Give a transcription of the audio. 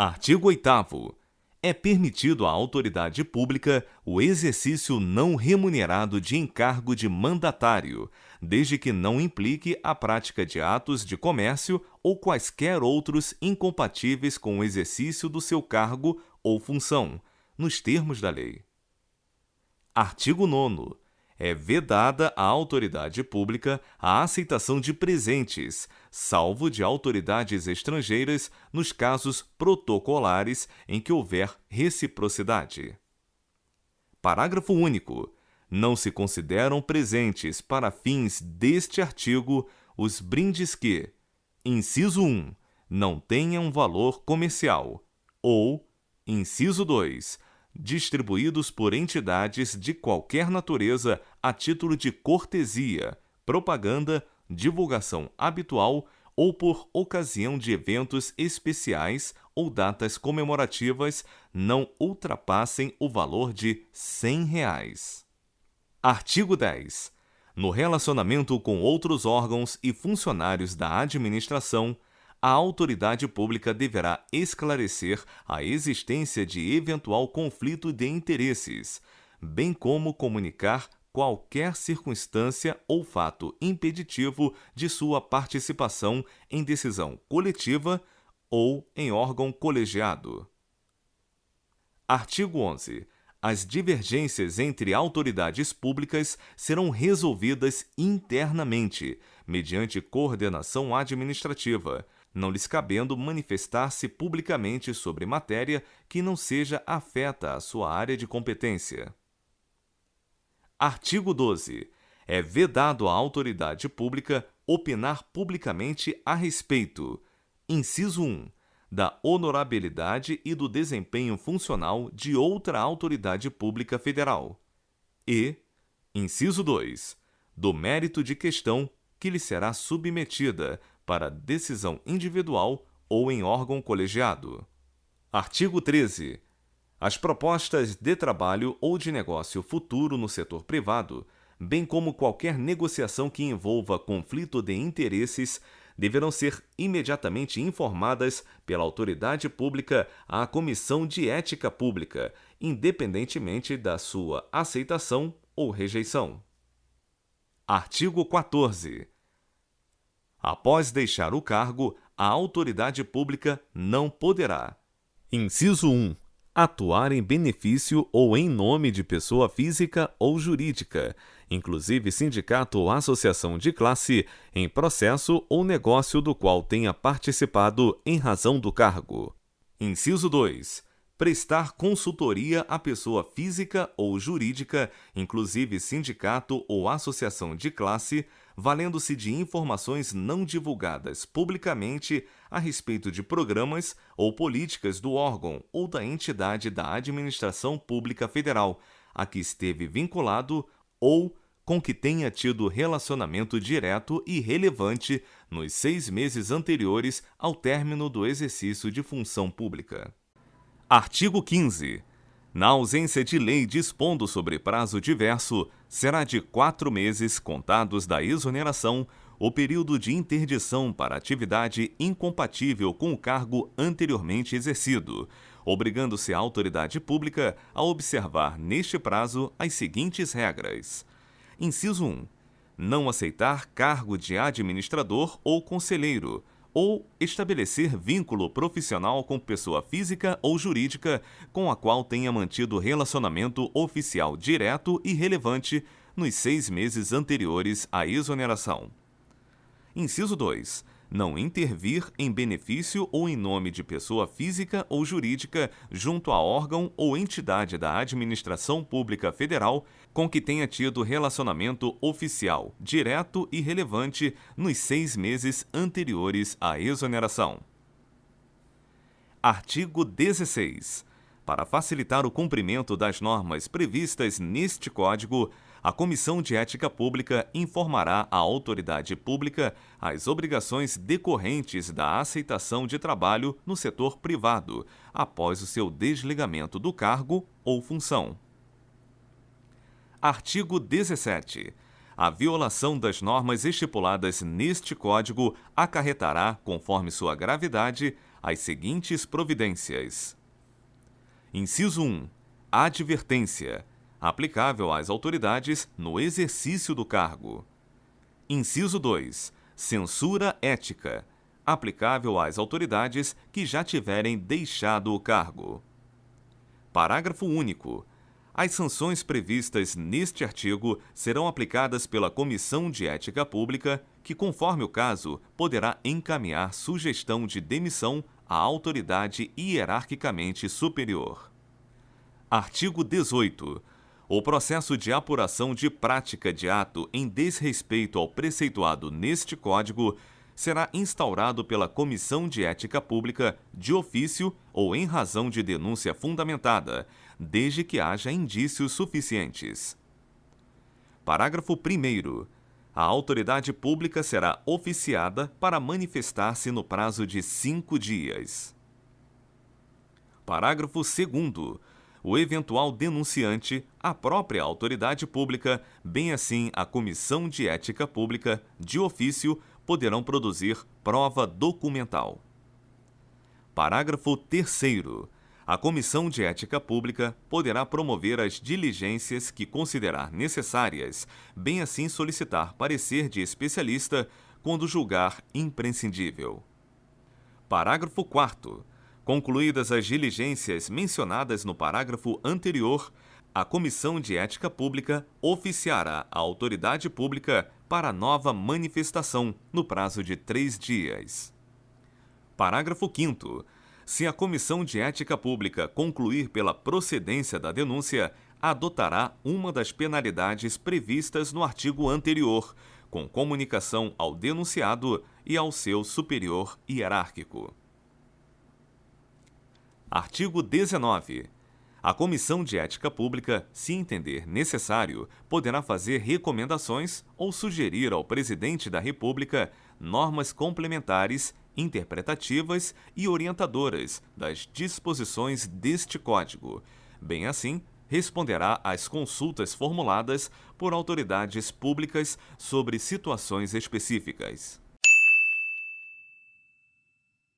Artigo 8º. É permitido à autoridade pública o exercício não remunerado de encargo de mandatário, desde que não implique a prática de atos de comércio ou quaisquer outros incompatíveis com o exercício do seu cargo ou função, nos termos da lei. Artigo 9º. É vedada à autoridade pública a aceitação de presentes, salvo de autoridades estrangeiras, nos casos protocolares em que houver reciprocidade. Parágrafo único. Não se consideram presentes para fins deste artigo os brindes que, inciso 1, não tenham valor comercial, ou, inciso 2, distribuídos por entidades de qualquer natureza a título de cortesia, propaganda, divulgação habitual ou por ocasião de eventos especiais ou datas comemorativas, não ultrapassem o valor de R$ 100. Artigo 10. No relacionamento com outros órgãos e funcionários da administração, a autoridade pública deverá esclarecer a existência de eventual conflito de interesses, bem como comunicar qualquer circunstância ou fato impeditivo de sua participação em decisão coletiva ou em órgão colegiado. Artigo 11. As divergências entre autoridades públicas serão resolvidas internamente, mediante coordenação administrativa, não lhes cabendo manifestar-se publicamente sobre matéria que não seja afeta à sua área de competência. Artigo 12. É vedado à autoridade pública opinar publicamente a respeito, inciso 1, da honorabilidade e do desempenho funcional de outra autoridade pública federal, e, inciso 2, do mérito de questão que lhe será submetida para decisão individual ou em órgão colegiado. Artigo 13. As propostas de trabalho ou de negócio futuro no setor privado, bem como qualquer negociação que envolva conflito de interesses, deverão ser imediatamente informadas pela autoridade pública à Comissão de Ética Pública, independentemente da sua aceitação ou rejeição. Artigo 14. Após deixar o cargo, a autoridade pública não poderá: inciso 1. Atuar em benefício ou em nome de pessoa física ou jurídica, inclusive sindicato ou associação de classe, em processo ou negócio do qual tenha participado em razão do cargo. Inciso 2. Prestar consultoria à pessoa física ou jurídica, inclusive sindicato ou associação de classe, valendo-se de informações não divulgadas publicamente a respeito de programas ou políticas do órgão ou da entidade da administração pública federal a que esteve vinculado ou com que tenha tido relacionamento direto e relevante nos 6 meses anteriores ao término do exercício de função pública. Artigo 15. Na ausência de lei dispondo sobre prazo diverso, será de 4 meses contados da exoneração o período de interdição para atividade incompatível com o cargo anteriormente exercido, obrigando-se a autoridade pública a observar neste prazo as seguintes regras. Inciso 1. Não aceitar cargo de administrador ou conselheiro, ou estabelecer vínculo profissional com pessoa física ou jurídica com a qual tenha mantido relacionamento oficial direto e relevante nos 6 meses anteriores à exoneração. Inciso 2. Não intervir em benefício ou em nome de pessoa física ou jurídica junto a órgão ou entidade da administração pública federal com que tenha tido relacionamento oficial, direto e relevante nos 6 meses anteriores à exoneração. Artigo 16. Para facilitar o cumprimento das normas previstas neste Código, a Comissão de Ética Pública informará à autoridade pública as obrigações decorrentes da aceitação de trabalho no setor privado, após o seu desligamento do cargo ou função. Artigo 17. A violação das normas estipuladas neste Código acarretará, conforme sua gravidade, as seguintes providências. Inciso 1. Advertência, aplicável às autoridades no exercício do cargo. Inciso 2. Censura ética, aplicável às autoridades que já tiverem deixado o cargo. Parágrafo único. As sanções previstas neste artigo serão aplicadas pela Comissão de Ética Pública, que, conforme o caso, poderá encaminhar sugestão de demissão à autoridade hierarquicamente superior. Artigo 18. O processo de apuração de prática de ato em desrespeito ao preceituado neste Código será instaurado pela Comissão de Ética Pública de ofício ou em razão de denúncia fundamentada, desde que haja indícios suficientes. Parágrafo 1º. A autoridade pública será oficiada para manifestar-se no prazo de 5 dias. Parágrafo 2º. O eventual denunciante, a própria autoridade pública, bem assim a Comissão de Ética Pública, de ofício, poderão produzir prova documental. Parágrafo 3º. A Comissão de Ética Pública poderá promover as diligências que considerar necessárias, bem assim solicitar parecer de especialista quando julgar imprescindível. Parágrafo 4º. Concluídas as diligências mencionadas no parágrafo anterior, a Comissão de Ética Pública oficiará a autoridade pública para nova manifestação no prazo de 3 dias. Parágrafo 5º. Se a Comissão de Ética Pública concluir pela procedência da denúncia, adotará uma das penalidades previstas no artigo anterior, com comunicação ao denunciado e ao seu superior hierárquico. Artigo 19. A Comissão de Ética Pública, se entender necessário, poderá fazer recomendações ou sugerir ao Presidente da República normas complementares, interpretativas e orientadoras das disposições deste Código. Bem assim, responderá às consultas formuladas por autoridades públicas sobre situações específicas.